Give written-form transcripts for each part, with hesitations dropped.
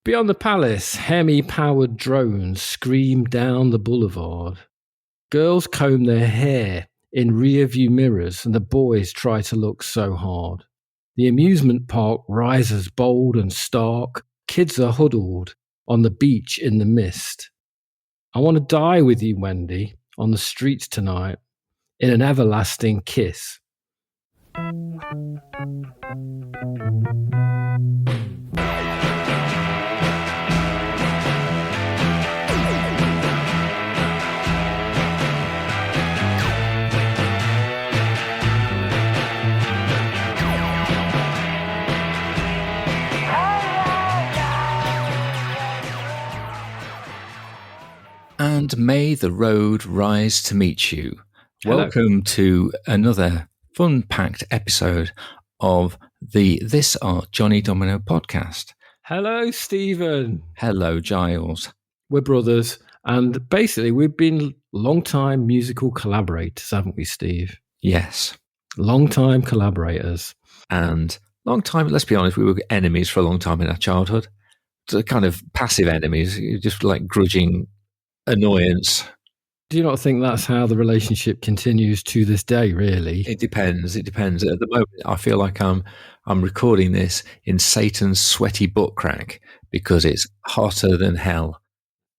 Beyond the palace, Hemi-powered drones scream down the boulevard. Girls comb their hair in rear-view mirrors, and the boys try to look so hard. The amusement park rises bold and stark. Kids are huddled on the beach in the mist. I want to die with you, Wendy, on the streets tonight, in an everlasting kiss. And may the road rise to meet you. Hello. Welcome to another fun-packed episode of the This Are Johnny Domino podcast. Hello, Stephen. Hello, Giles. We're brothers, and basically we've been long-time musical collaborators, haven't we, Steve? Yes. Long-time collaborators. And long time, let's be honest, we were enemies for a long time in our childhood. So kind of passive enemies, just like grudging annoyance. Do you not think that's how the relationship continues to this day, really? It depends. At the moment, I feel like I'm recording this in Satan's sweaty butt crack because it's hotter than hell.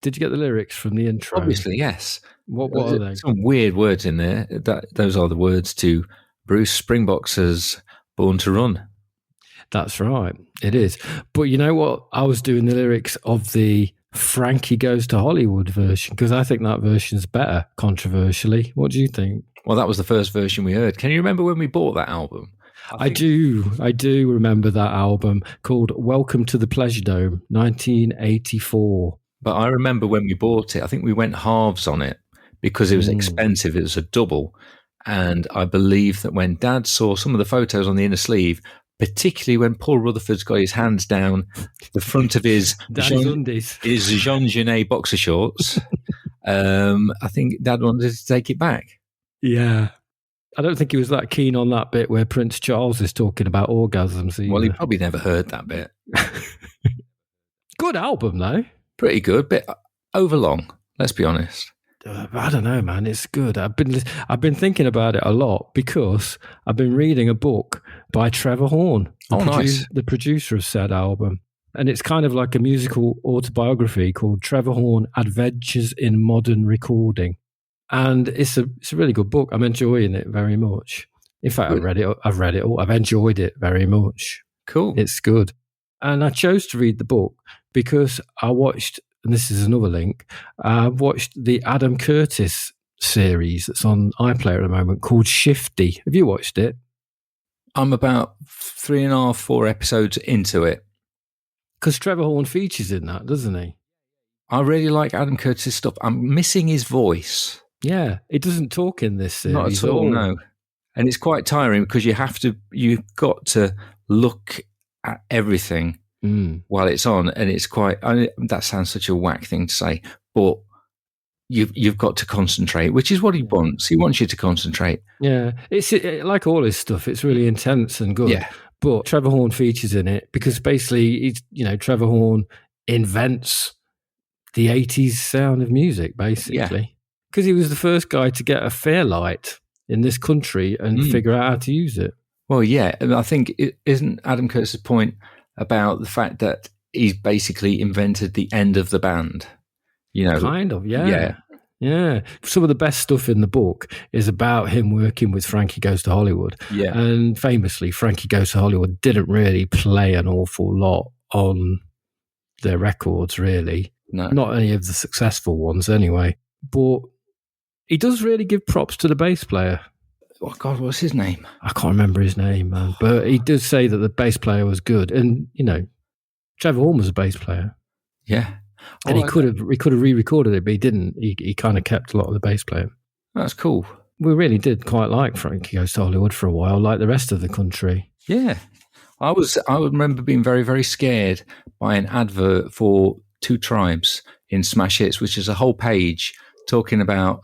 Did you get the lyrics from the intro? Obviously, yes. What are they? Some weird words in there. Those are the words to Bruce Springbox's Born to Run. That's right. It is. But you know what? I was doing the lyrics of the Frankie Goes to Hollywood version because I think that version's better, controversially. What do you think? Well, that was the first version we heard. Can you remember when we bought that album? I do remember that album called Welcome to the Pleasure Dome, 1984. But I remember when we bought it, I think we went halves on it because it was expensive. It was a double. And I believe that when Dad saw some of the photos on the inner sleeve, particularly when Paul Rutherford's got his hands down the front of his Jean Genet boxer shorts, I think Dad wanted to take it back. Yeah. I don't think he was that keen on that bit where Prince Charles is talking about orgasms either. Well, he probably never heard that bit. Good album, though. Pretty good, bit overlong, let's be honest. I don't know, man. It's good. I've been thinking about it a lot because I've been reading a book by Trevor Horn, the producer of said album. And it's kind of like a musical autobiography called Trevor Horn Adventures in Modern Recording. And it's a really good book. I'm enjoying it very much. In fact, I've read it all. I've enjoyed it very much. Cool. It's good. And I chose to read the book because I watched, and this is another link, I've watched the Adam Curtis series that's on iPlayer at the moment called Shifty. Have you watched it? I'm about 3.5, 4 episodes into it. Because Trevor Horn features in that, doesn't he? I really like Adam Curtis' stuff. I'm missing his voice. Yeah, he doesn't talk in this series. Not at all, no. And it's quite tiring because you've got to look at everything while it's on, and it's quite. That sounds such a whack thing to say, but you've got to concentrate, which is what he wants. He wants you to concentrate. Yeah, it's like all his stuff. It's really intense and good. Yeah, but Trevor Horn features in it because basically, Trevor Horn invents the 80s sound of music, basically, because he was the first guy to get a Fairlight in this country and figure out how to use it. Well, yeah, and I think isn't Adam Curtis' point about the fact that he's basically invented the end of the band? Kind of, yeah. Yeah. Some of the best stuff in the book is about him working with Frankie Goes to Hollywood. Yeah. And famously, Frankie Goes to Hollywood didn't really play an awful lot on their records, really. No. Not any of the successful ones, anyway. But he does really give props to the bass player. Oh, God, what's his name? I can't remember his name, man. But he did say that the bass player was good. And, Trevor Horn was a bass player. Yeah. And he could have re-recorded it, but he didn't. He kind of kept a lot of the bass player. That's cool. We really did quite like Frankie Goes to Hollywood for a while, like the rest of the country. Yeah. I remember being very, very scared by an advert for Two Tribes in Smash Hits, which is a whole page talking about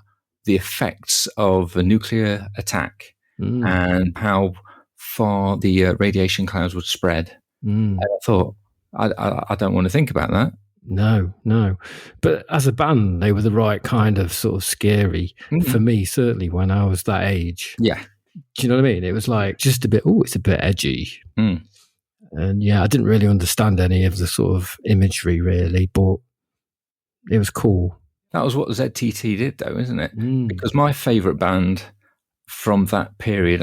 the effects of a nuclear attack and how far the radiation clouds would spread. And I thought, I don't want to think about that. No. But as a band, they were the right kind of sort of scary for me, certainly when I was that age. Yeah. Do you know what I mean? It was like just a bit, it's a bit edgy. And yeah, I didn't really understand any of the sort of imagery really, but it was cool. That was what ZTT did, though, isn't it? Because my favourite band from that period,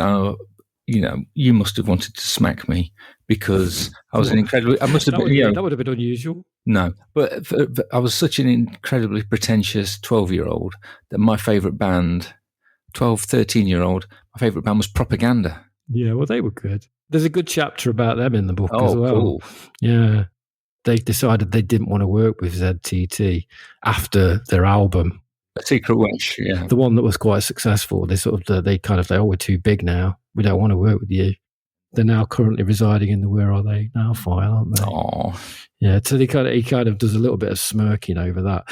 you must have wanted to smack me because I was an incredibly. I must have been. That would have been unusual. No, but I was such an incredibly pretentious 12-year-old that my favourite band, 12, 13-year-old, my favourite band was Propaganda. Yeah, well, they were good. There's a good chapter about them in the book as well. Cool. Yeah. They decided they didn't want to work with ZTT after their album. A Secret Wish, yeah. The one that was quite successful. They we're too big now. We don't want to work with you. They're now currently residing in the Where Are They Now file, aren't they? Oh, yeah. So he kind of does a little bit of smirking over that.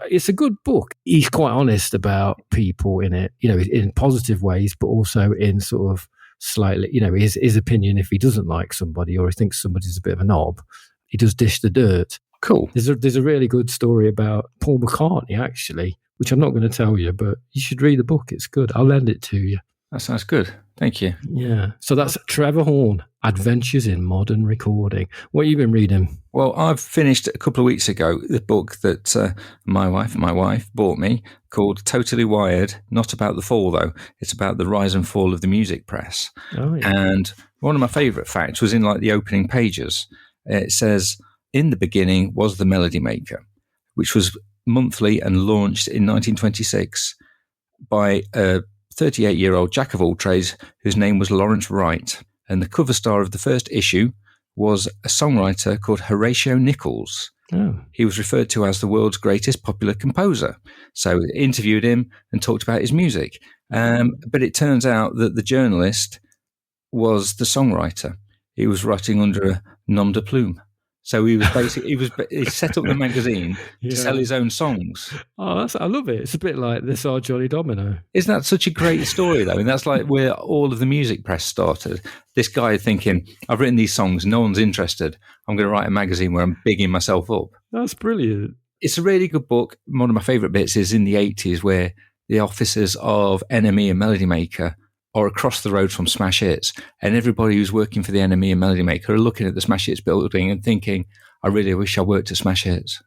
It's a good book. He's quite honest about people in it, in positive ways, but also in sort of slightly, his opinion if he doesn't like somebody or he thinks somebody's a bit of a knob. He does dish the dirt. Cool. There's a really good story about Paul McCartney, actually, which I'm not going to tell you, but you should read the book. It's good. I'll lend it to you. That sounds good. Thank you. Yeah. So that's Trevor Horn, Adventures in Modern Recording. What have you been reading? Well, I've finished a couple of weeks ago the book that my wife bought me called Totally Wired, not about the fall, though. It's about the rise and fall of the music press. Oh, yeah. And one of my favourite facts was in like the opening pages. It says, in the beginning was the Melody Maker, which was monthly and launched in 1926 by a 38-year-old jack of all trades whose name was Lawrence Wright. And the cover star of the first issue was a songwriter called Horatio Nichols. Oh. He was referred to as the world's greatest popular composer. So I interviewed him and talked about his music. But it turns out that the journalist was the songwriter. He was writing under a nom de plume. So he was he set up the magazine to sell his own songs. Oh, I love it. It's a bit like This Are Johnny Domino. Isn't that such a great story, though? And that's like where all of the music press started. This guy thinking, I've written these songs, no one's interested. I'm going to write a magazine where I'm bigging myself up. That's brilliant. It's a really good book. One of my favourite bits is in the 80s where the offices of NME and Melody Maker are across the road from Smash Hits, and everybody who's working for the NME and Melody Maker are looking at the Smash Hits building and thinking, I really wish I worked at Smash Hits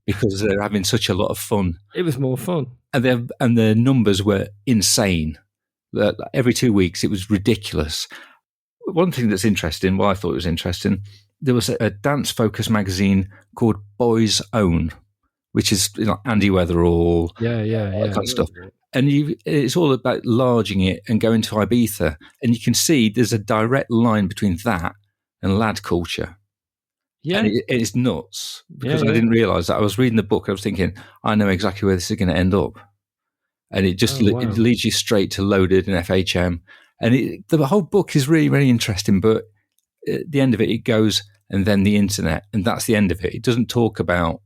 because they're having such a lot of fun. It was more fun. And the numbers were insane. Every 2 weeks, it was ridiculous. One thing that's interesting, I thought it was interesting, there was a dance-focused magazine called Boys Own, which is Andy Weatherall, that kind of stuff. And it's all about larging it and going to Ibiza. And you can see there's a direct line between that and lad culture. Yeah. And it's nuts because I didn't realise that. I was reading the book. I was thinking, I know exactly where this is going to end up. And it just it leads you straight to Loaded and FHM. And the whole book is really, really interesting. But at the end of it, it goes, and then the internet. And that's the end of it. It doesn't talk about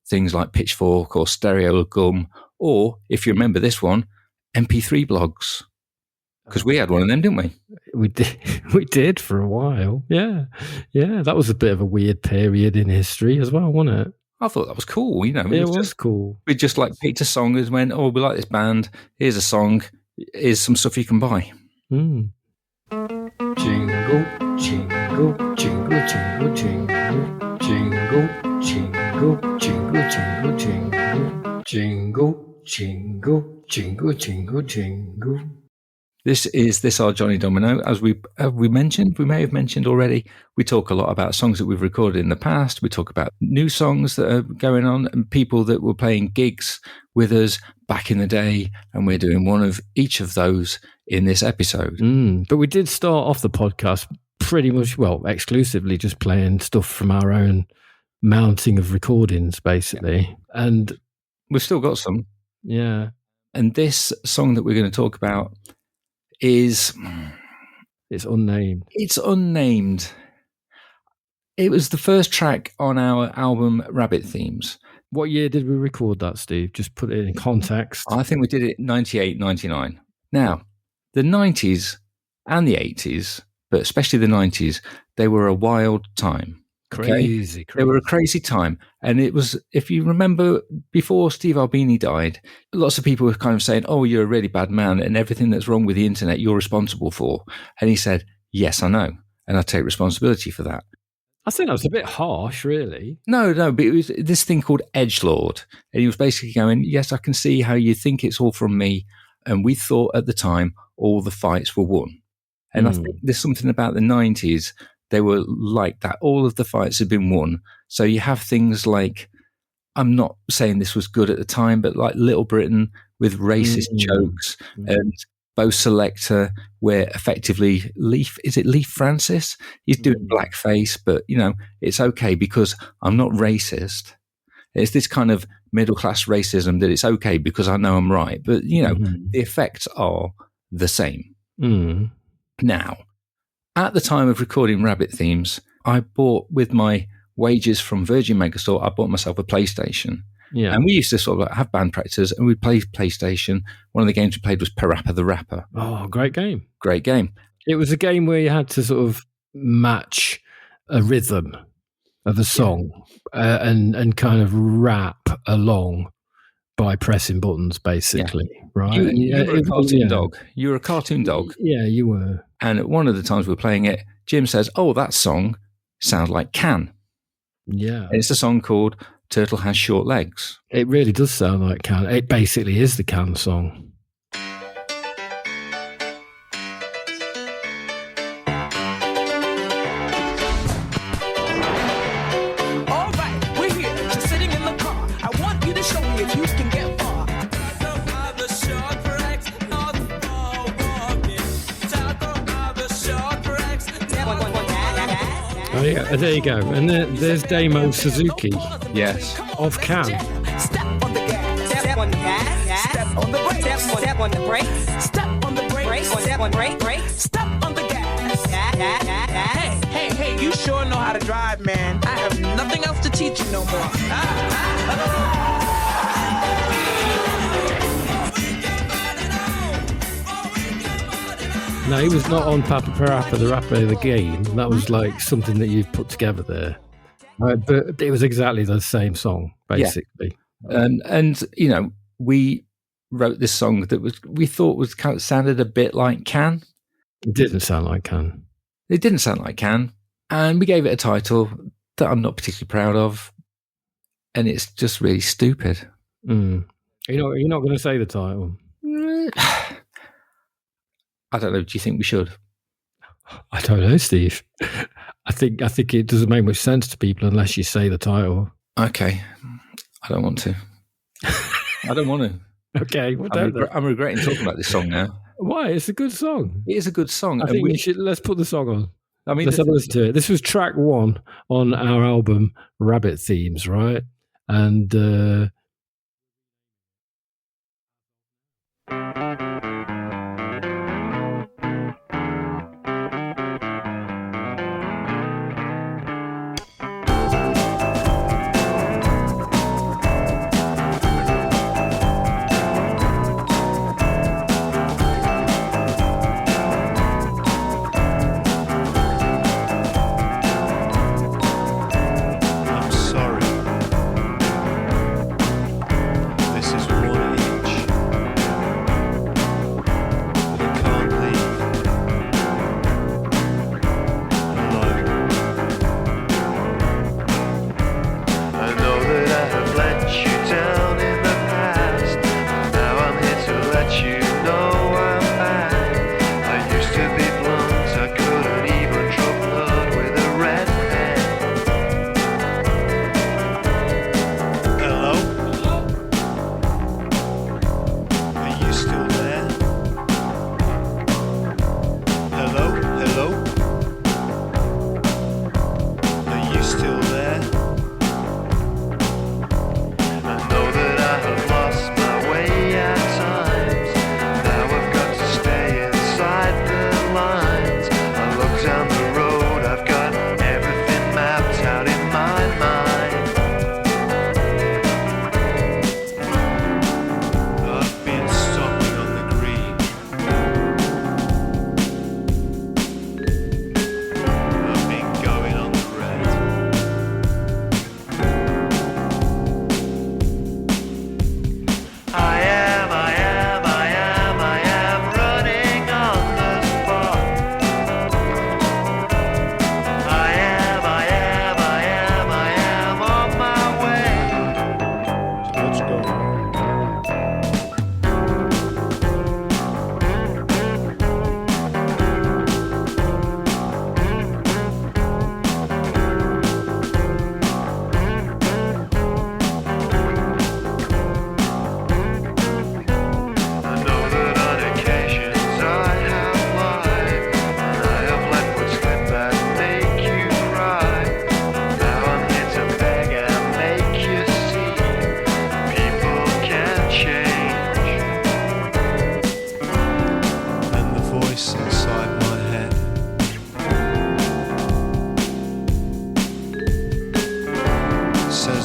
things like Pitchfork or Stereo Gum, or, if you remember this one, MP3 blogs. Because we had one of them, didn't we? We did for a while. Yeah. That was a bit of a weird period in history as well, wasn't it? I thought that was cool. It was cool. We just picked a song and went, we like this band. Here's a song. Here's some stuff you can buy. Jingle, jingle, jingle, jingle, jingle, jingle, jingle, jingle, jingle, jingle, jingle. Jingle, jingle, jingle, jingle. This is This Are Johnny Domino. As we may have mentioned already, we talk a lot about songs that we've recorded in the past. We talk about new songs that are going on and people that were playing gigs with us back in the day. And we're doing one of each of those in this episode. But we did start off the podcast pretty much, exclusively just playing stuff from our own mounting of recordings, basically. Yeah. And we've still got some. Yeah. And this song that we're going to talk about is... It's unnamed. It's unnamed. It was the first track on our album Rabbit Themes. What year did we record that, Steve? Just put it in context. I think we did it 98, 99. Now, the 90s and the 80s, but especially the 90s, they were a wild time. Crazy. They were a crazy time. And it was, if you remember, before Steve Albini died, lots of people were kind of saying, oh, you're a really bad man and everything that's wrong with the internet, you're responsible for. And he said, yes, I know. And I take responsibility for that. I think that was a bit harsh, really. No, but it was this thing called edgelord. And he was basically going, yes, I can see how you think it's all from me. And we thought at the time all the fights were won. And I think there's something about the 90s, they were like that. All of the fights had been won. So you have things like, I'm not saying this was good at the time, but like Little Britain with racist jokes and Bo Selector, where effectively Leaf Francis? He's doing blackface, but it's okay because I'm not racist. It's this kind of middle class racism that it's okay because I know I'm right. But the effects are the same. Now, at the time of recording Rabbit Themes, I bought with my wages from Virgin Megastore, I bought myself a PlayStation. Yeah. And we used to sort of have band practices and we'd play PlayStation. One of the games we played was Parappa the Rapper. Oh, great game. Great game. It was a game where you had to sort of match a rhythm of a song and kind of rap along by pressing buttons, basically. Right? You were a cartoon dog. You were a cartoon dog. Yeah, you were. And at one of the times we were playing it, Jim says, oh, that song sounds like Can. Yeah. And it's a song called Turtle Has Short Legs. It really does sound like Can. It basically is the Can song. All right, we're here, just sitting in the car. I want you to show me if you can get far. Oh, yeah, there you go. And there's Damo Suzuki. Yes. Of Can. Step on the gas. Step on the gas. Step on the brake. Step on the brake. Step on the brake. Step on the brake. Step on the gas. Hey, you sure know how to drive, man. I have nothing else to teach you no more. No, he was not on Parappa the Rapper, the game. That was like something that you've put together there. But it was exactly the same song, basically. Yeah. And we wrote this song that we thought sounded a bit like Can. It didn't sound like Can. It didn't sound like Can. And we gave it a title that I'm not particularly proud of. And it's just really stupid. You're not going to say the title? I don't know. Do you think we should? I don't know, Steve. I think it doesn't make much sense to people unless you say the title. Okay. I don't want to. I don't want to. Okay. Well, I'm regretting talking about this song now. Why? It's a good song. It is a good song. I think let's put the song on. I mean, let's have a listen to it. This was track 1 on our album Rabbit Themes, right? And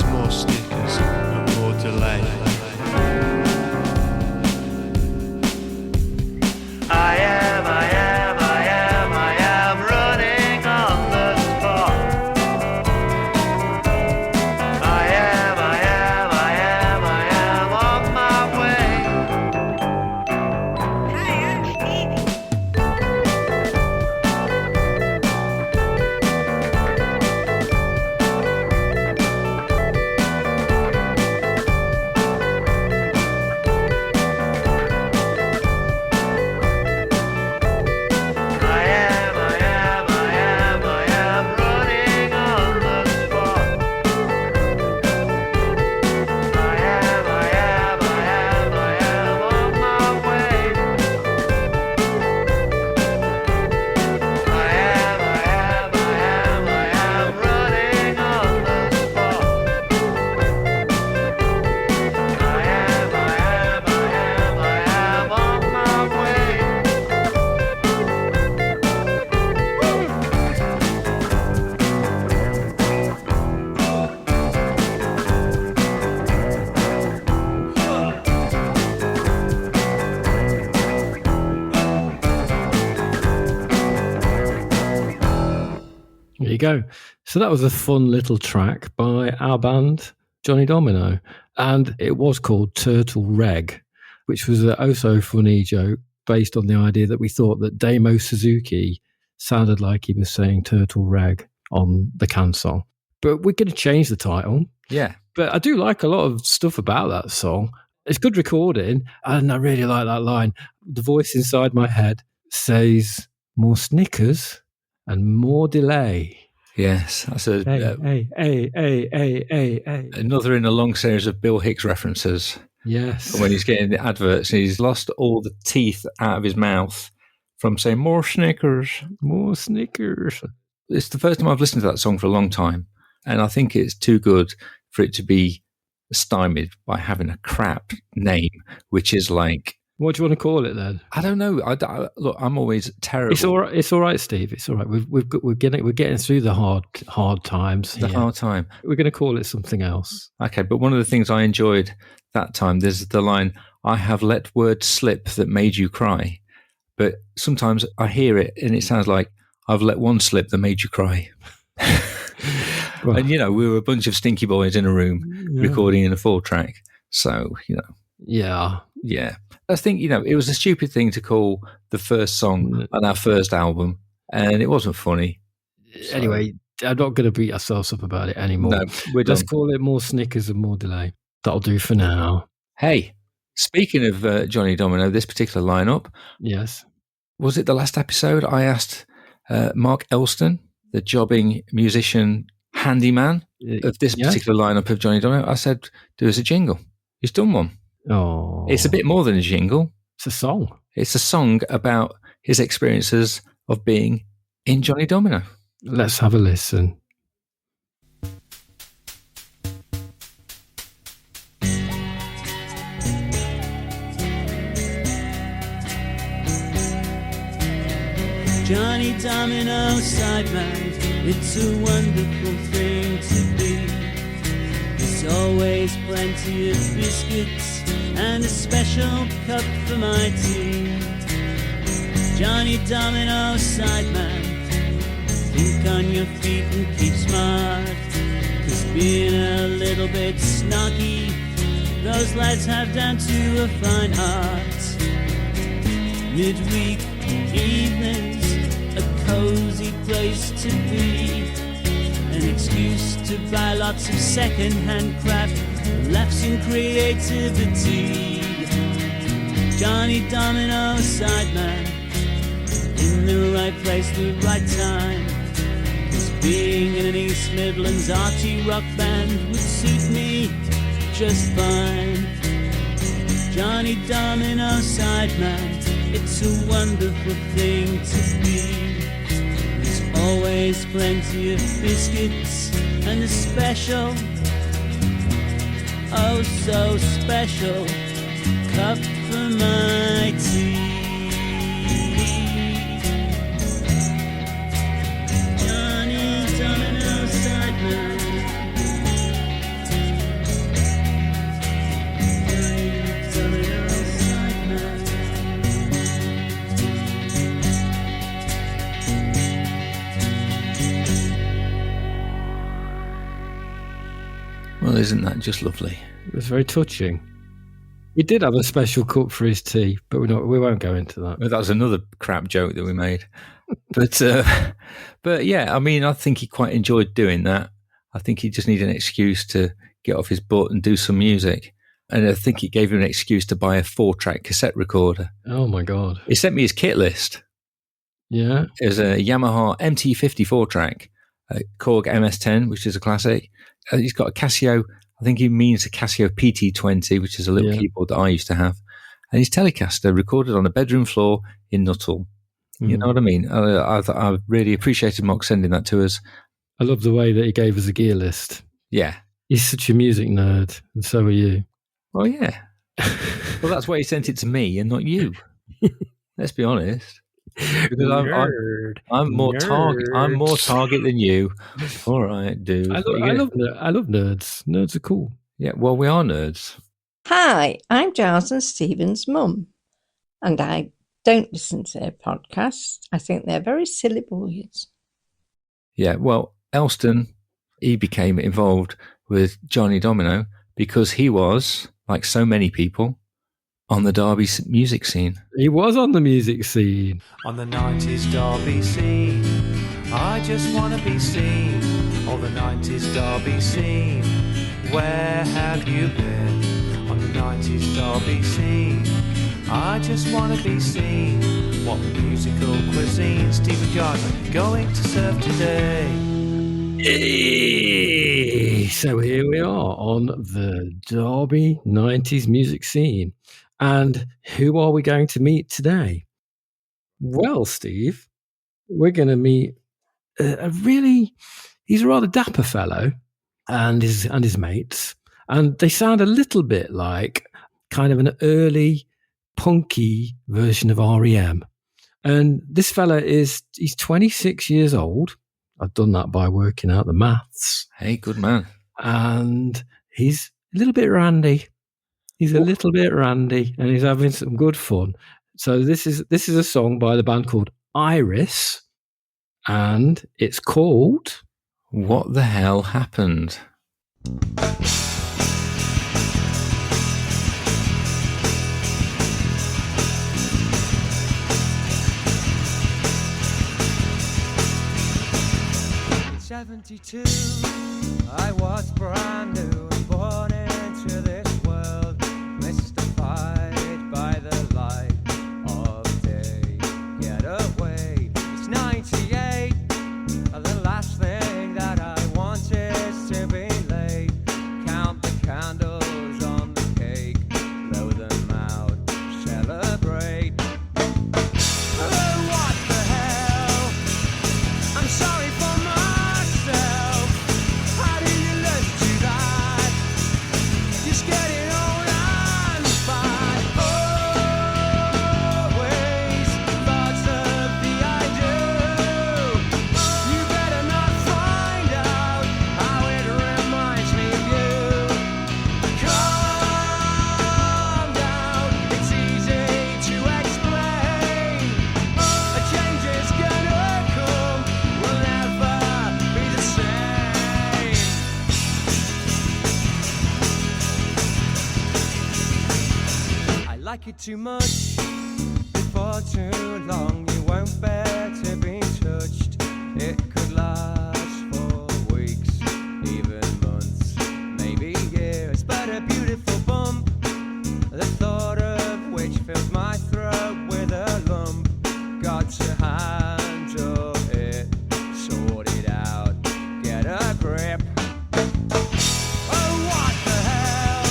There's more Snickers and more delay. I am running on the spot. I am on my way. Hi, I'm Stevie. There you go. So that was a fun little track by our band, Johnny Domino. And it was called Turtle Reg, which was an oh so funny joke based on the idea that we thought that Damo Suzuki sounded like he was saying Turtle Reg on the Can song. But we're going to change the title. Yeah. But I do like a lot of stuff about that song. It's good recording, and I really like that line. The voice inside my head says, more Snickers and more delay. Yes, that's Hey. another in a long series of Bill Hicks references. Yes. When he's getting the adverts and he's lost all the teeth out of his mouth from saying more Snickers. More Snickers. It's the first time I've listened to that song for a long time, and I think it's too good for it to be stymied by having a crap name, which is like, what do you want to call it then? I don't know. Look, I'm always terrible. It's all right. It's all right, Steve. It's all right. We're getting through the hard times. The hard time. We're going to call it something else. Okay, but one of the things I enjoyed that time, there's the line, I have let words slip that made you cry. But sometimes I hear it and it sounds like I've let one slip that made you cry. Well, and, we were a bunch of stinky boys in a room recording in a 4-track. So, Yeah. Yeah. I think, it was a stupid thing to call the first song on our first album, and it wasn't funny. So, anyway, I'm not going to beat ourselves up about it anymore. No, we're done. Let's call it more Snickers and more delay. That'll do for now. Hey, speaking of Johnny Domino, this particular lineup, Yes. was it the last episode I asked Mark Elston, the jobbing musician handyman of this particular lineup of Johnny Domino, I said, do us a jingle. He's done one. Oh. It's a bit more than a jingle. It's a song. It's a song about his experiences of being in Johnny Domino. Let's have a listen. Johnny Domino sideman, it's a wonderful thing to be. There's always plenty of biscuits and a special cup for my tea. Johnny Domino sideman, think on your feet and keep smart, 'cause being a little bit snarky, those lads have down to a fine art. Midweek evenings, a cozy place to be, an excuse to buy lots of second-hand crap, laughs and creativity. Johnny Domino sideman, in the right place, the right time, 'cause being in an East Midlands arty rock band would suit me just fine. Johnny Domino sideman, it's a wonderful thing to be. There's always plenty of biscuits and a special, oh so special, cup for my tea. Johnny Domino sideman, Well, isn't that just lovely? It was very touching. We did have a special cup for his tea, but we won't go into that. Well, that was another crap joke that we made. But yeah, I mean, I think he quite enjoyed doing that. I think he just needed an excuse to get off his butt and do some music. And I think it gave him an excuse to buy a 4-track cassette recorder. Oh, my God. He sent me his kit list. Yeah. It was a Yamaha MT50 4-track, a Korg MS-10, which is a classic. He's got a Casio, I think he means a Casio PT20, which is a little keyboard that I used to have. And his Telecaster recorded on a bedroom floor in Nuttall. You know what I mean? I really appreciated Mark sending that to us. I love the way that he gave us a gear list. Yeah. He's such a music nerd, and so are you. Well, yeah. Well, that's why he sent it to me and not you. Let's be honest. Because I'm more target than you. All right, dude. I love nerds. Nerds are cool. Yeah, well, we are nerds. Hi, I'm Giles and Stephen's mum, and I don't listen to their podcasts. I think they're very silly boys. Yeah, well, Elston, he became involved with Johnny Domino because he was, like so many people, on the Derby music scene. He was on the music scene. On the 90s Derby scene, I just want to be seen. On the 90s Derby scene, where have you been? On the 90s Derby scene, I just want to be seen. What musical cuisine Stephen Jarvis going to serve today? Hey, so here we are on the Derby 90s music scene. And who are we going to meet today? Well, Steve, we're going to meet he's a rather dapper fellow and his mates. And they sound a little bit like kind of an early punky version of R.E.M. And this fella he's 26 years old. I've done that by working out the maths. Hey, good man. And he's a little bit randy. He's a little bit randy, and he's having some good fun. So this is a song by the band called Iris, and it's called What the Hell Happened? In 72, I was brand new and born into this world, mystified by the light of day. Get away. It's 98, and the last thing that I want is to be late. Count the candles on the cake, blow them out, celebrate. Oh, what the hell? I'm sorry for myself. How do you live to that? Just getting old and fat. Always thoughts of the I do. You better not find out how it reminds me of you. Calm down, it's easy to explain. A change is gonna come, we'll never be the same. I like it too much. Before too long, you won't bear to be touched. It could last for weeks, even months, maybe years. But a beautiful bump, the thought of which fills my throat with a lump. Got to handle it, sort it out, get a grip. Oh, what the hell?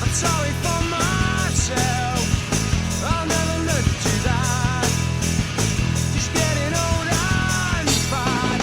I'm sorry for myself. I'll never look to that. Just getting old and fat.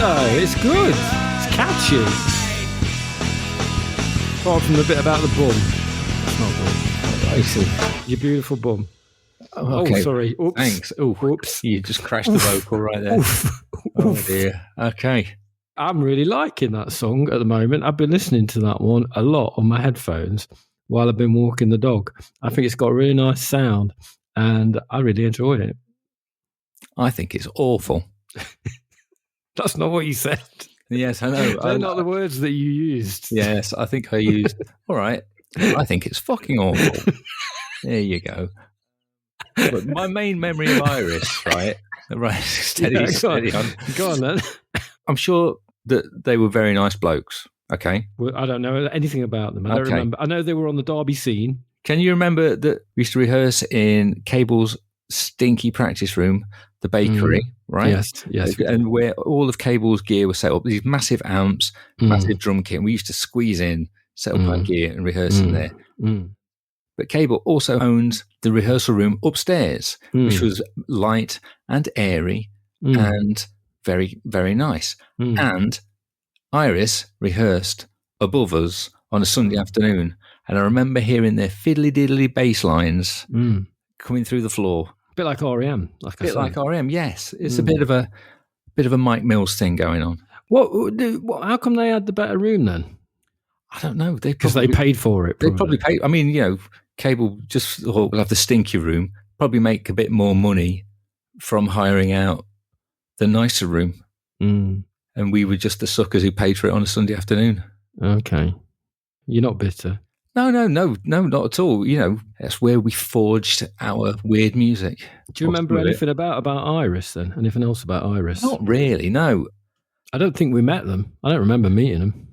though. It's good. It's catchy. Apart from the bit about the bum. It's not good. I see. Your beautiful bum. Okay. Oh, sorry. Oops. Thanks. Oh, Oops. you just crashed the vocal right there. Oof. Oh Oof. dear. Okay. I'm really liking that song at the moment. I've been listening to that one a lot on my headphones while I've been walking the dog. I think it's got a really nice sound and I really enjoyed it. I think it's awful. That's not what you said. Yes, I know. They're not the words that you used. Yes, I think I used. All right. I think it's fucking awful. There you go. But my main memory of Iris, right? Right. Steady on. Go on then. I'm sure that they were very nice blokes. Okay. Well, I don't know anything about them. I don't remember. I know they were on the Derby scene. Can you remember that we used to rehearse in Cable's stinky practice room, the bakery, right? Yes. And where all of Cable's gear was set up, these massive amps, massive drum kit. And we used to squeeze in, set up our gear and rehearse in there. But Cable also owned the rehearsal room upstairs, which was light and airy and very, very nice. And Iris rehearsed above us on a Sunday afternoon. And I remember hearing their fiddly-diddly bass lines coming through the floor. A bit like REM. Like REM, yes. It's a bit of a Mike Mills thing going on. What? How come they had the better room then? I don't know. Because they paid for it. They probably paid. I mean, Cable just thought we'll have the stinky room, probably make a bit more money from hiring out the nicer room. And we were just the suckers who paid for it on a Sunday afternoon. Okay. You're not bitter. No, not at all. That's where we forged our weird music. Do you remember anything about Iris then? Anything else about Iris? Not really, no. I don't think we met them. I don't remember meeting them.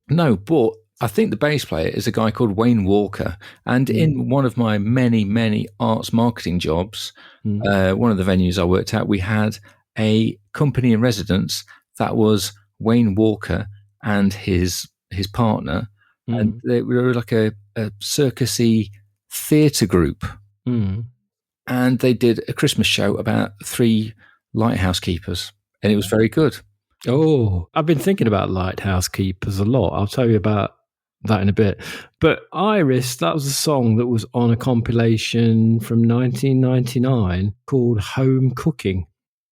No, but I think the bass player is a guy called Wayne Walker. And in one of my many, many arts marketing jobs, one of the venues I worked at, we had a company in residence that was Wayne Walker and his partner. And they were like a circusy theatre group. And they did a Christmas show about 3 lighthouse keepers. And it was very good. Oh, I've been thinking about lighthouse keepers a lot. I'll tell you about that in a bit. But Iris, that was a song that was on a compilation from 1999 called Home Cooking.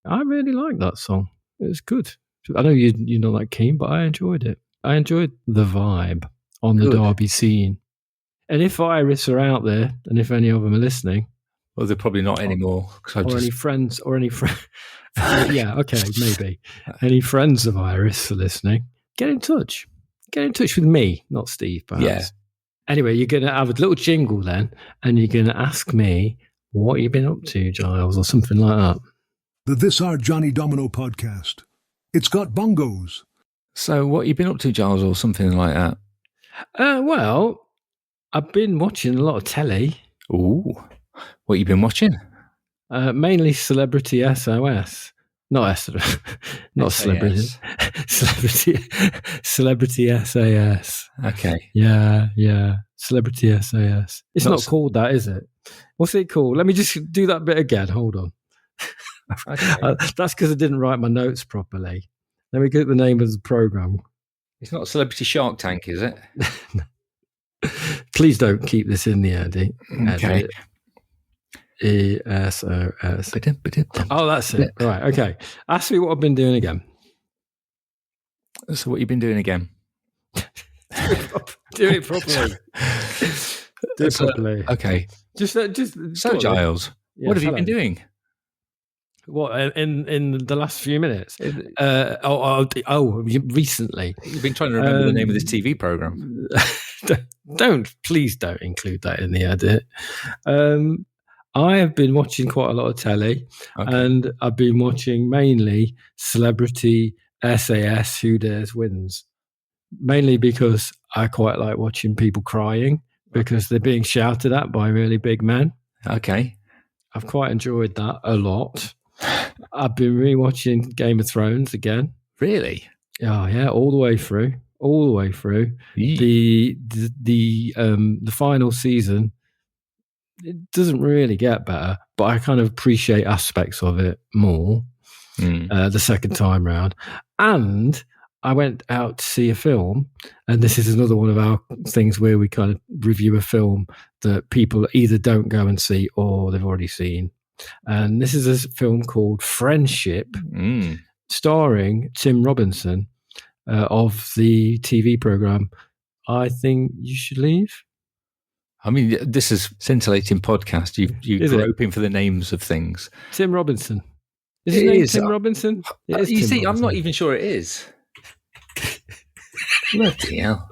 I really liked that song. It was good. I know you're not that keen, but I enjoyed it. I enjoyed the vibe on the Derby scene. And if Iris are out there, and if any of them are listening... Well, they're probably not anymore. Any friends... yeah, okay, maybe. Any friends of Iris are listening, get in touch. Get in touch with me, not Steve, perhaps. Yeah. Anyway, you're going to have a little jingle then, and you're going to ask me what you've been up to, Giles, or something like that. The This Are Johnny Domino podcast. It's got bongos. So what you been up to, Giles, or something like that? Well, I've been watching a lot of telly. Ooh. What you been watching? Mainly Celebrity SOS. Not Celebrity. Celebrity SAS. Okay. Yeah. Celebrity SAS. It's not called that, is it? What's it called? Let me just do that bit again. Hold on. Okay. That's because I didn't write my notes properly. Let me get the name of the program. It's not Celebrity Shark Tank, is it? Please don't keep this in the edit. Okay. ESOS. Oh, that's it. Right. Okay. Ask me what I've been doing again. So what you've been doing again? Do it properly. Do it properly. Okay. Just. So, Giles, what have you been doing? What in the last few minutes? Recently. You've been trying to remember the name of this TV program. Please don't include that in the edit. I have been watching quite a lot of telly, and I've been watching mainly Celebrity SAS Who Dares Wins, mainly because I quite like watching people crying because they're being shouted at by really big men. Okay. I've quite enjoyed that a lot. I've been rewatching Game of Thrones again. Really? Oh, yeah, all the way through. Yeah. The final season, it doesn't really get better, but I kind of appreciate aspects of it more. Mm. the second time round. And I went out to see a film, and this is another one of our things where we kind of review a film that people either don't go and see or they've already seen. And this is a film called Friendship, starring Tim Robinson of the TV program I Think You Should Leave. I mean, this is scintillating podcast. You're Is it? groping for the names of things. Tim Robinson. Is his It name is. Tim Robinson? It is You Tim see, I'm Robinson. not even sure it is. Bloody hell.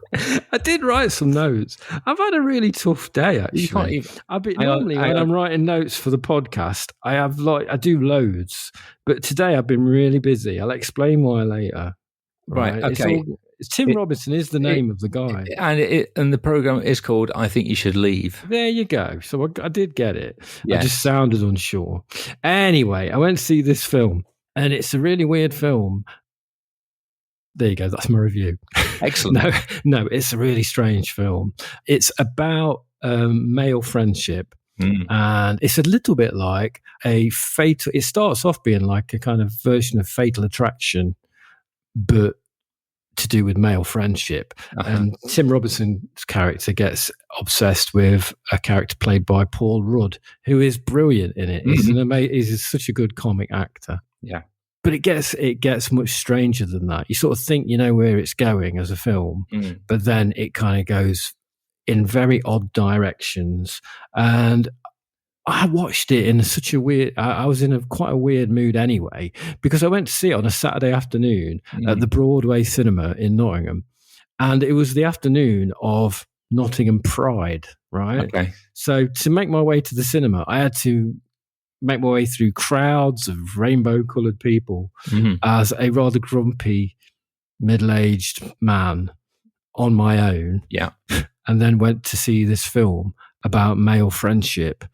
I did write some notes. I've had a really tough day, actually. You can't even. Normally, when I'm writing notes for the podcast, I do loads. But today I've been really busy. I'll explain why later. Right, okay. It's Tim Robinson is the name of the guy. And the program is called I Think You Should Leave. There you go. So I did get it. Yeah. I just sounded unsure. Anyway, I went to see this film, and it's a really weird film. There you go. That's my review. Excellent. No, it's a really strange film. It's about male friendship. And it's a little bit like a fatal. It starts off being like a kind of version of Fatal Attraction, but to do with male friendship. And Tim Robinson's character gets obsessed with a character played by Paul Rudd, who is brilliant in it. He's such a good comic actor. Yeah. But it gets much stranger than that. You sort of think you know where it's going as a film, but then it kind of goes in very odd directions. And I watched it in such a weird. I was in quite a weird mood anyway, because I went to see it on a Saturday afternoon at the Broadway Cinema in Nottingham, and it was the afternoon of Nottingham Pride. Right. Okay. So to make my way to the cinema, I had to make my way through crowds of rainbow-coloured people as a rather grumpy, middle-aged man on my own. Yeah. And then went to see this film about male friendship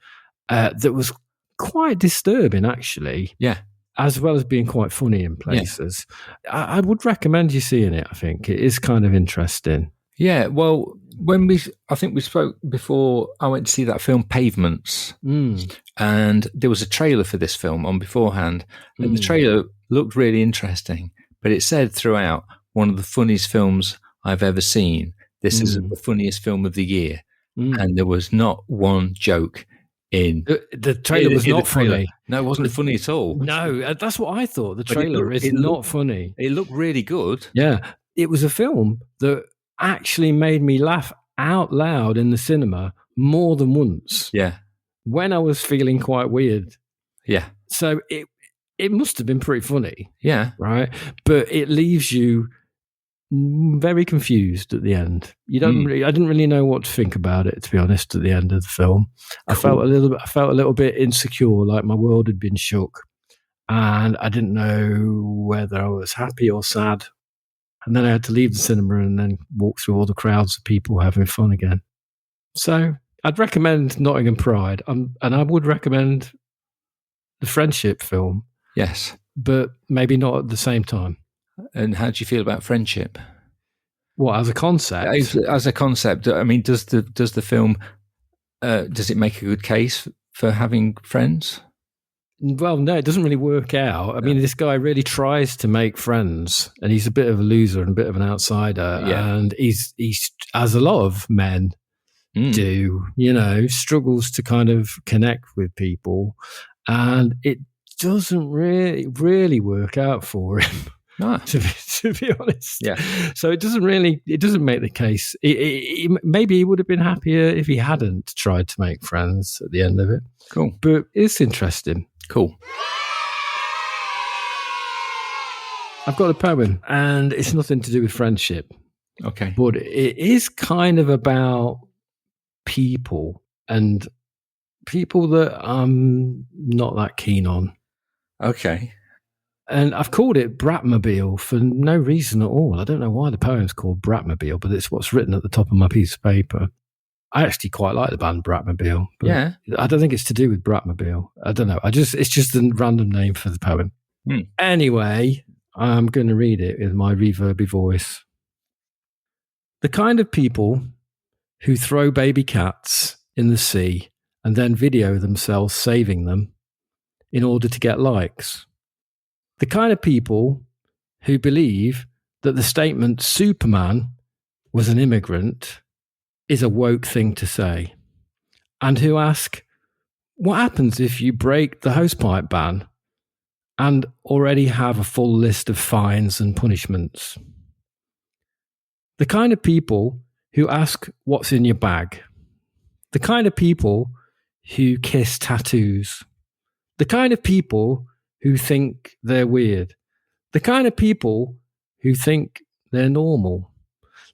that was quite disturbing, actually. Yeah. As well as being quite funny in places. Yeah. I would recommend you seeing it, I think. It is kind of interesting. Yeah, well, I think we spoke before I went to see that film Pavements, and there was a trailer for this film on beforehand, and the trailer looked really interesting, but it said throughout, one of the funniest films I've ever seen. This is the funniest film of the year, and there was not one joke in the trailer. Was not funny. No, it wasn't funny at all. No, that's what I thought. The trailer is not funny. It looked really good. Yeah, it was a film that actually made me laugh out loud in the cinema more than once. Yeah. When I was feeling quite weird. Yeah. So it must have been pretty funny. Yeah. Right. But it leaves you very confused at the end. You don't I didn't really know what to think about it, to be honest, at the end of the film. Cool. I felt a little bit insecure, like my world had been shook. And I didn't know whether I was happy or sad. And then I had to leave the cinema and then walk through all the crowds of people having fun again. So I'd recommend Nottingham Pride, and I would recommend the Friendship film. Yes. But maybe not at the same time. And how do you feel about friendship? What, as a concept? As a concept, I mean, does the film, does it make a good case for having friends? Well, no, it doesn't really work out. I mean, this guy really tries to make friends, and he's a bit of a loser and a bit of an outsider. Yeah. And he's as a lot of men do, struggles to kind of connect with people, and it doesn't really work out for him. No. To be honest. Yeah. So it doesn't make the case. Maybe he would have been happier if he hadn't tried to make friends at the end of it. Cool. But it's interesting. Cool. I've got a poem, and it's nothing to do with friendship. Okay. But it is kind of about people, and people that I'm not that keen on. Okay. And I've called it Bratmobile for no reason at all. I don't know why the poem's called Bratmobile, but it's what's written at the top of my piece of paper. I actually quite like the band Bratmobile. But yeah. I don't think it's to do with Bratmobile. I don't know. It's just a random name for the poem. Anyway, I'm going to read it with my reverby voice. The kind of people who throw baby cats in the sea and then video themselves saving them in order to get likes. The kind of people who believe that the statement Superman was an immigrant is a woke thing to say, and who ask, what happens if you break the hosepipe ban and already have a full list of fines and punishments? The kind of people who ask what's in your bag. The kind of people who kiss tattoos. The kind of people who think they're weird. The kind of people who think they're normal.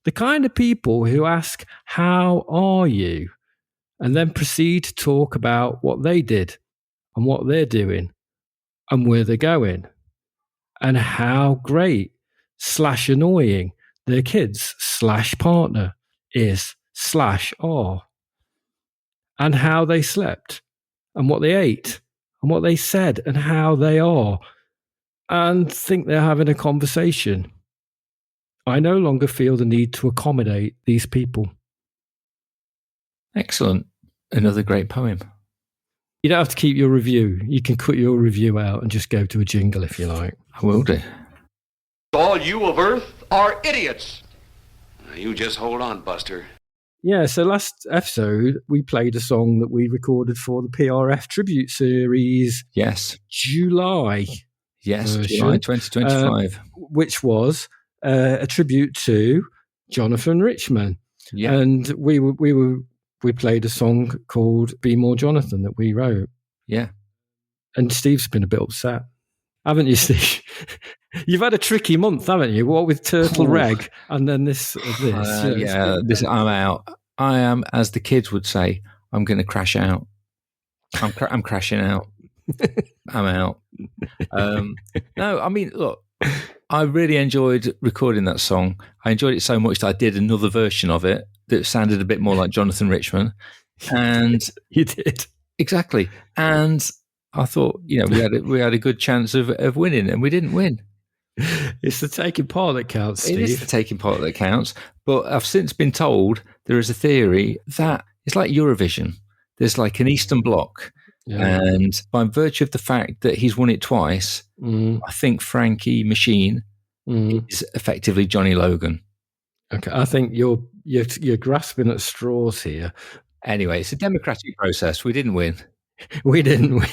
The kind of people who ask, how are you? And then proceed to talk about what they did and what they're doing and where they're going and how great / annoying their kids / partner is / are, and how they slept and what they ate and what they said and how they are, and think they're having a conversation. I no longer feel the need to accommodate these people. Excellent. Another great poem. You don't have to keep your review. You can cut your review out and just go to a jingle if you like. I will do. All you of Earth are idiots. You just hold on, Buster. Yeah, so last episode, we played a song that we recorded for the PRF tribute series. Yes. July. Yes, version, July 2025. Which was a tribute to Jonathan Richman. Yeah. And we played a song called Be More Jonathan that we wrote. Yeah. And Steve's been a bit upset. Haven't you, Steve? You've had a tricky month, haven't you? What with Turtle Reg and then this. I'm out. I am, as the kids would say, I'm going to crash out. I'm crashing out. I'm out. No, I mean, look, I really enjoyed recording that song. I enjoyed it so much that I did another version of it that sounded a bit more like Jonathan Richman. And you did. Exactly. And I thought, we had a good chance of winning, and we didn't win. It's the taking part that counts, Steve. It is the taking part that counts. But I've since been told there is a theory that it's like Eurovision. There's like an Eastern Bloc. Yeah. And by virtue of the fact that he's won it twice, I think Frankie Machine is effectively Johnny Logan. Okay, I think you're grasping at straws here. Anyway, it's a democratic process. We didn't win. We didn't win,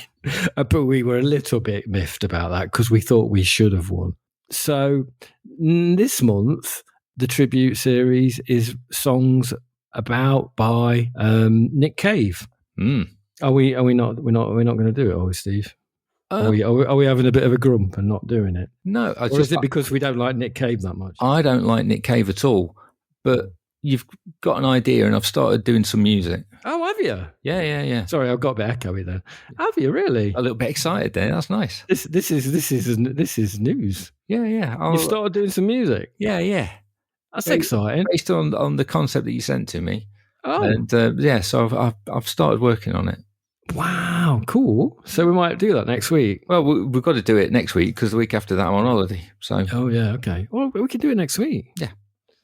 but we were a little bit miffed about that because we thought we should have won. So this month, the tribute series is songs by Nick Cave. Are we not? We're not going to do it, are we, Steve? Are we having a bit of a grump and not doing it? No, or is it because we don't like Nick Cave that much? I don't like Nick Cave at all, but you've got an idea, and I've started doing some music. Oh, have you? Yeah. Sorry, I've got a bit echoey then. Have you really? A little bit excited there. That's nice. This is news. Yeah. You've started doing some music. Yeah. That's exciting. Based on the concept that you sent to me. Oh, and so I've started working on it. Wow, cool. So we might do that next week. Well, we've got to do it next week because the week after that I'm on holiday. So. Oh yeah, okay. Well, we can do it next week. Yeah,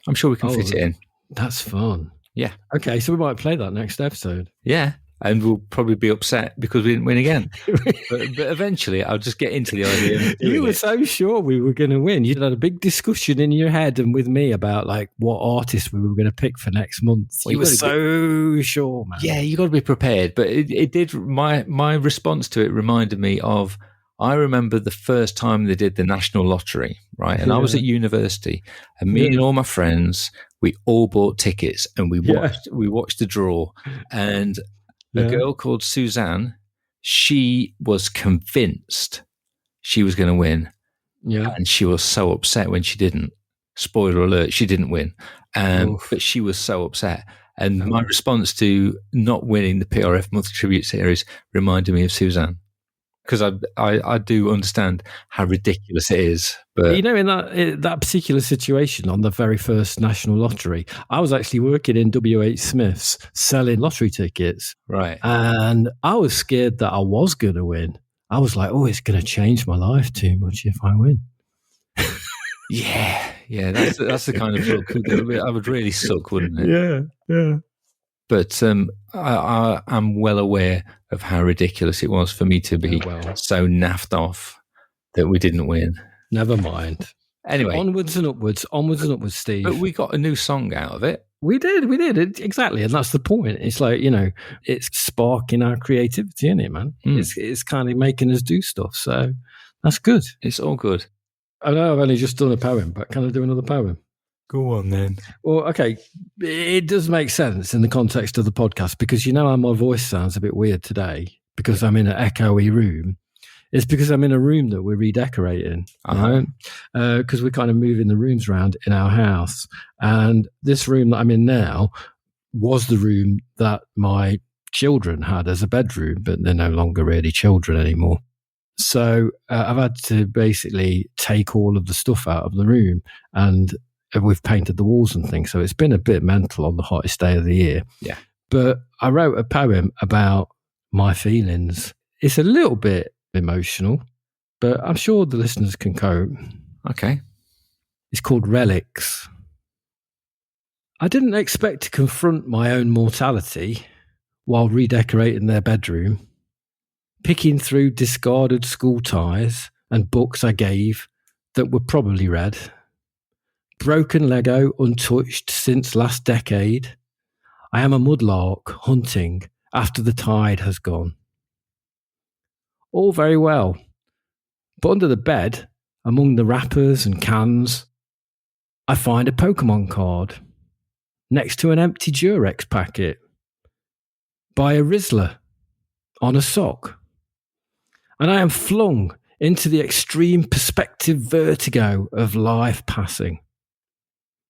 I'm sure we can fit it in. That's fun. Yeah. Okay, so we might play that next episode. Yeah, and we'll probably be upset because we didn't win again. but eventually, I'll just get into the idea. You were so sure we were going to win. You had a big discussion in your head and with me about like what artist we were going to pick for next month. You were so sure, man. Yeah, you got to be prepared. But it did. My response to it reminded me of. I remember the first time they did the national lottery, right? And I was at university, and me and all my friends, we all bought tickets, and we watched the draw. And a girl called Suzanne, she was convinced she was going to win, and she was so upset when she didn't. Spoiler alert: she didn't win, but she was so upset. And my response to not winning the PRF Monthly Tribute Series reminded me of Suzanne. Because I do understand how ridiculous it is, but in that particular situation on the very first national lottery, I was actually working in WH Smith's selling lottery tickets, right? And I was scared that I was going to win. I was like, "Oh, it's going to change my life too much if I win." yeah, that's the kind of luck that would really suck, wouldn't it? Yeah. But I am well aware of how ridiculous it was for me to be so naffed off that we didn't win. Never mind. Anyway, onwards and upwards, Steve. but we got a new song out of it. We did. Exactly. And that's the point. It's like, it's sparking our creativity, isn't it, man? It's kind of making us do stuff. So that's good. It's all good. I know I've only just done a poem, but can I do another poem? Go on then. Well, okay. It does make sense in the context of the podcast because you know how my voice sounds a bit weird today because I'm in an echoey room. It's because I'm in a room that we're redecorating, right? Because we're kind of moving the rooms around in our house. And this room that I'm in now was the room that my children had as a bedroom, but they're no longer really children anymore. So I've had to basically take all of the stuff out of the room and we've painted the walls and things. So it's been a bit mental on the hottest day of the year. Yeah. But I wrote a poem about my feelings. It's a little bit emotional, but I'm sure the listeners can cope. Okay. It's called Relics. I didn't expect to confront my own mortality while redecorating their bedroom, picking through discarded school ties and books I gave that were probably read. Broken Lego untouched since last decade. I am a mudlark hunting after the tide has gone. All very well, but under the bed, among the wrappers and cans, I find a Pokemon card next to an empty Durex packet by a Rizzler on a sock. And I am flung into the extreme perspective vertigo of life passing.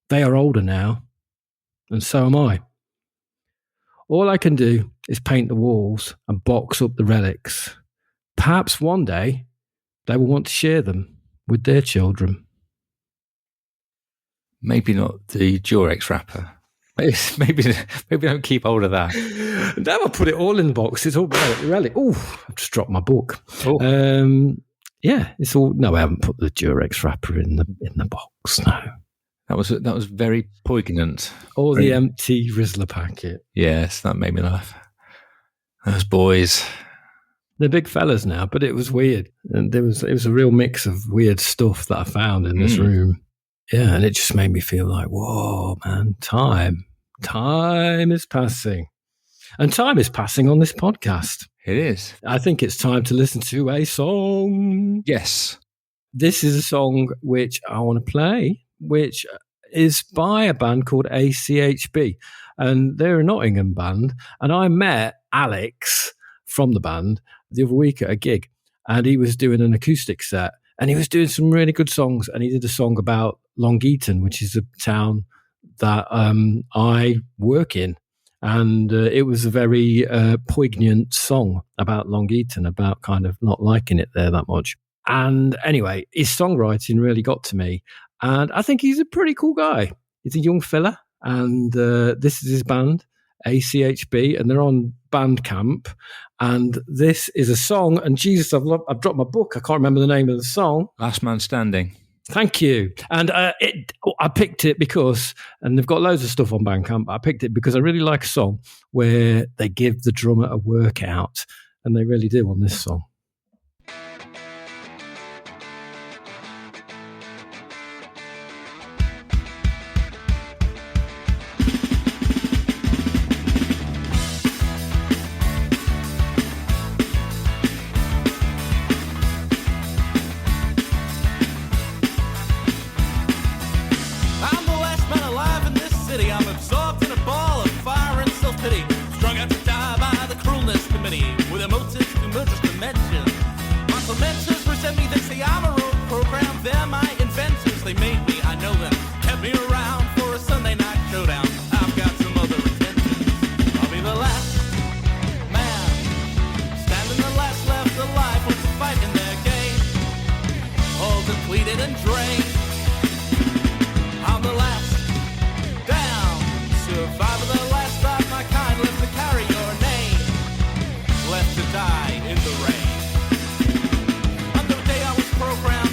They are older now, and so am I. All I can do is paint the walls and box up the relics. Perhaps one day they will want to share them with their children. Maybe not the Durex wrapper. Maybe don't keep hold of that. Now I put it all in the box. It's all relic. Oh, I've just dropped my book. Yeah, it's all. No, I haven't put the Durex wrapper in the box. No, that was very poignant. Or the empty Rizzler packet. Yes, that made me laugh. Those boys. They're big fellas now, but it was weird, and it was a real mix of weird stuff that I found in this room. Yeah, and it just made me feel like, whoa, man, time is passing. And time is passing on this podcast. It is. I think it's time to listen to a song. Yes. This is a song which I want to play, which is by a band called ACHB. And they're a Nottingham band. And I met Alex from the band the other week at a gig. And he was doing an acoustic set. And he was doing some really good songs. And he did a song about Long Eaton, which is a town that I work in. And it was a very poignant song about Long Eaton, about kind of not liking it there that much. And anyway, his songwriting really got to me. And I think he's a pretty cool guy. He's a young fella. And this is his band, ACHB, and they're on Bandcamp. And this is a song. And Jesus, I've dropped my book. I can't remember the name of the song. Last Man Standing. Thank you. And I picked it because, and they've got loads of stuff on Bandcamp, I picked it because I really like a song where they give the drummer a workout. And they really do on this song.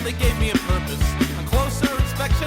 They gave me a purpose, a closer inspection.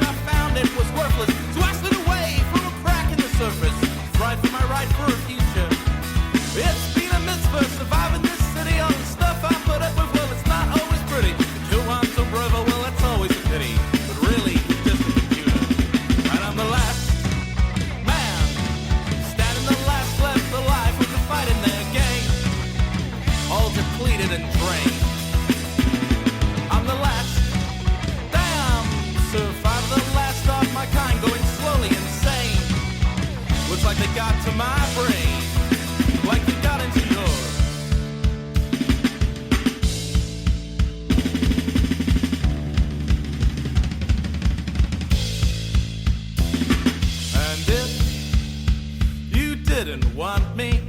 didn't want me.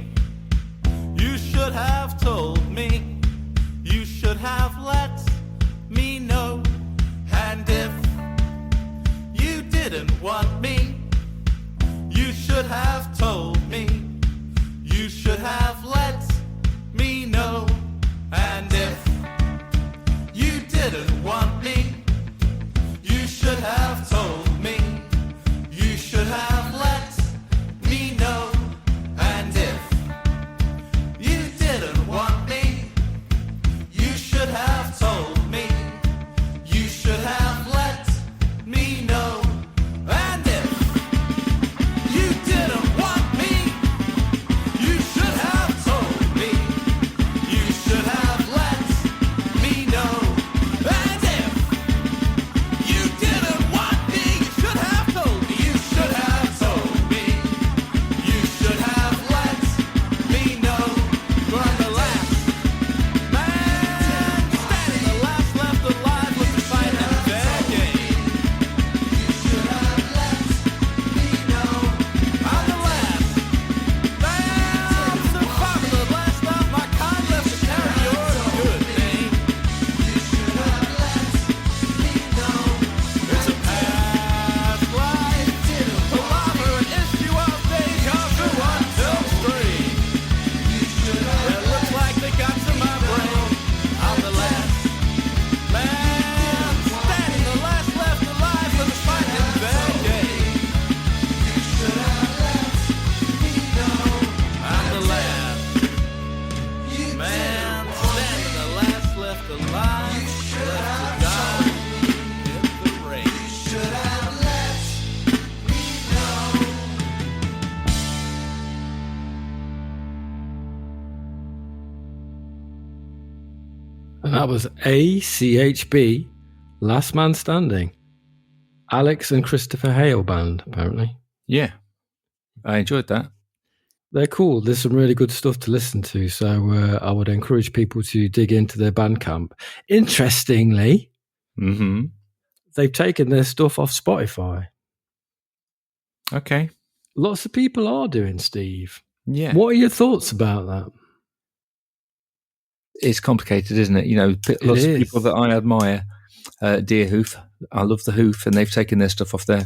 You should have told me. You should have let me know. And if you didn't want me, you should have told me. You should have let me know. And if you didn't want me, you should have told me. You should have let me know. And if you didn't want me, you should have told me. You should have let me know. And if you didn't want me, you should have told me. You should have let me know. And if you didn't want me, you should have told me. You should have told me. You should have let me know. From the last man standing, the last left alive with the fight and fair game. You should have let me know. I'm the last man survivor, the last of my kind left to carry your good name. You should have let me know. It's a past life, palaver, an issue of deja vu until straight. It looks like they got to my brain. I'm the last man standing, the last left alive for the fight in their game. You should have let me know. I'm the last man standing, the last left alive, left to die in the rain. You should have let me know. And that was ACHB, Last Man Standing. Alex and Christopher Hale band, apparently. Yeah, I enjoyed that. They're cool. There's some really good stuff to listen to. So I would encourage people to dig into their Bandcamp. Interestingly, Mm-hmm. they've taken their stuff off Spotify. Okay. Lots of people are doing, Steve. Yeah. What are your thoughts about that? It's complicated, isn't it? You know, lots of is. people that I admire, Dear Hoof, I love the Hoof, and they've taken their stuff off there.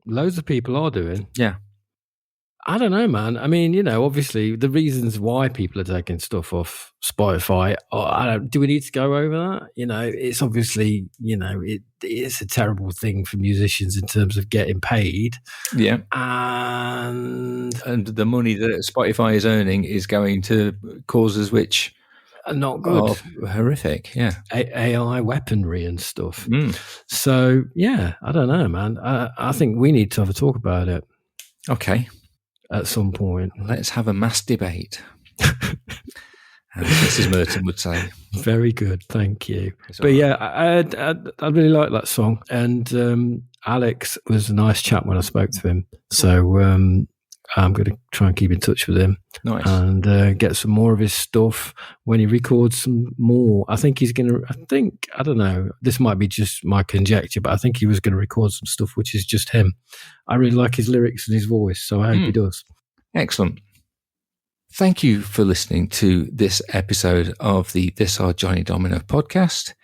Loads of people are doing. Yeah. I don't know, man. I mean, you know, obviously the reasons why people are taking stuff off Spotify, do we need to go over that? You know, it's obviously, you know, it's a terrible thing for musicians in terms of getting paid. Yeah. And the money that Spotify is earning is going to causes which are not good. Are horrific, yeah. AI weaponry and stuff. Mm. So, yeah, I don't know, man. I think we need to have a talk about it. Okay. At some point. Let's have a mass debate. As Mrs. Merton would say. Very good, thank you. But yeah, I really like that song. And Alex was a nice chap when I spoke to him. So I'm going to try and keep in touch with him. Nice. And get some more of his stuff when he records some more. I think he's going to, I don't know, this might be just my conjecture, but I think he was going to record some stuff which is just him. I really like his lyrics and his voice, so I hope he does. Excellent. Thank you for listening to this episode of the This Are Johnny Domino podcast.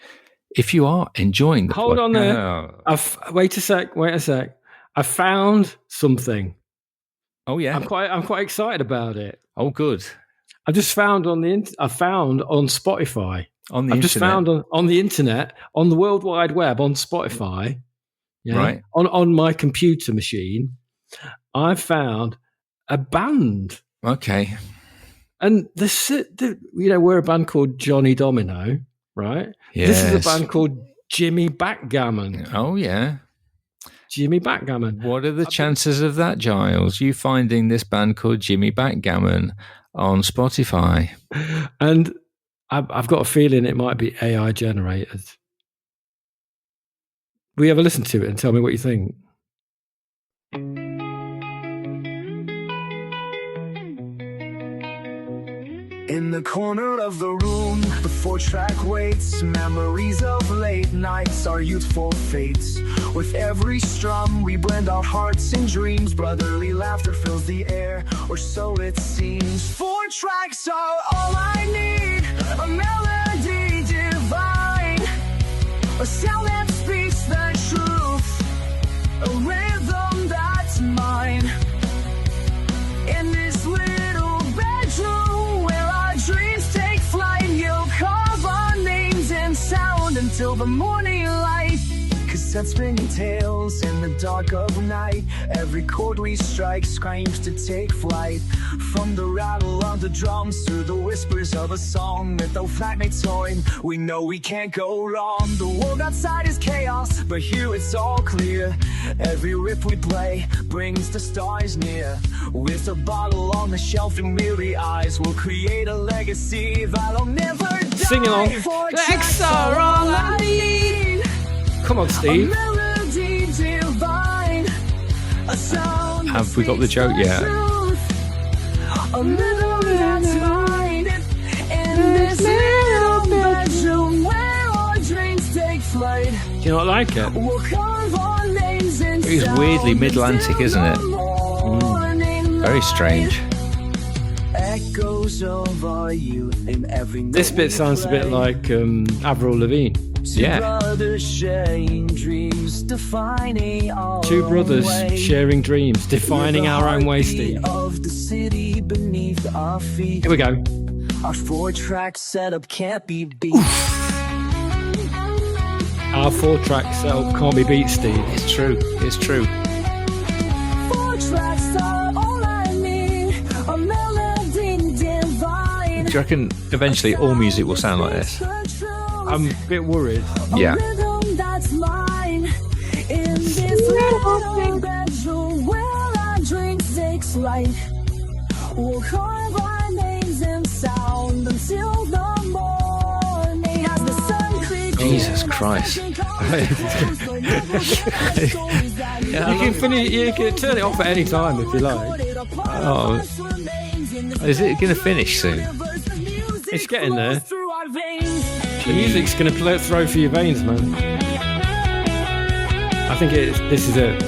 If you are enjoying the Hold podcast, on there. Wait a sec. I found something. Oh yeah, I'm quite excited about it. Oh good. I just found on Spotify. On the I've internet. just found on the internet, on the World Wide Web, on Spotify. Yeah, right. On my computer machine, I found a band. Okay. And we're a band called Johnny Domino, right? Yes. This is a band called Jimmy Backgammon. Oh yeah. Jimmy Backgammon. What are the chances of that, Giles? You finding this band called Jimmy Backgammon on Spotify? And I've got a feeling it might be AI generated. Will you ever listen to it and tell me what you think? In the corner of the room, the 4-track waits. Memories of late nights, our youthful fates. With every strum, we blend our hearts and dreams. Brotherly laughter fills the air, or so it seems. 4 tracks are all I need. A melody divine, a sound that speaks the truth, a rhythm that's mine. In this little bedroom where our dreams take flight, you'll carve our names in sound until the morning light. Cassettes spinning tales in the dark of night. Every chord we strike screams to take flight. From the rattle of the drums to the whispers of a song with no flatmates toying, we know we can't go wrong. The world outside is chaos, but here it's all clear. Every rip we play brings the stars near. With a bottle on the shelf and weary eyes, we'll create a legacy that'll never die. Sing along. Tracks are all I need. Come on, Steve. Have we got the joke yet? A rhythm that's mine. In this little bedroom where our dreams take flight. Do you not like it? We'll carve our names in It is weirdly Mid-Atlantic, isn't it? Very strange. Echoes of our youth in every This bit sounds a bit like Avril Lavigne. Yeah. Two brothers sharing dreams, defining our own way, Steve. Of the city beneath our feet. Here we go. Our 4-track setup can't be beat. Our 4-track setup can't be beat, Steve. It's true. It's true. 4 tracks are all I need. A melody divine. Do you reckon eventually all music will sound like this? I'm a bit worried. Yeah. A rhythm that's mine. In this little bedroom where our dreams take flight. We'll carve our names in sound until the morning. As the sun creeps Jesus in, Christ. You can turn it off at any time if you like. Oh. Is it going to finish soon? It's getting there. The music's going to throw through your veins, man. I think this is it.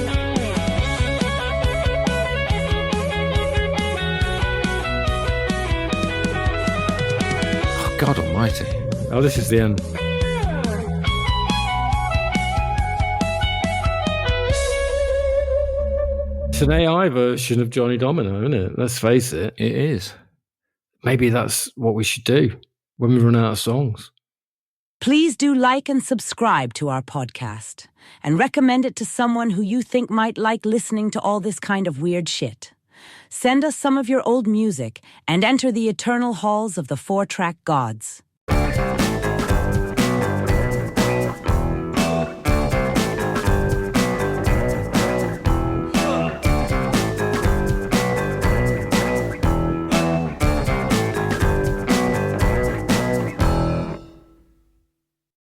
Oh, God almighty. Oh, this is the end. It's an AI version of Johnny Domino, isn't it? Let's face it. It is. Maybe that's what we should do when we run out of songs. Please do like and subscribe to our podcast and recommend it to someone who you think might like listening to all this kind of weird shit. Send us some of your old music and enter the eternal halls of the 4-track gods.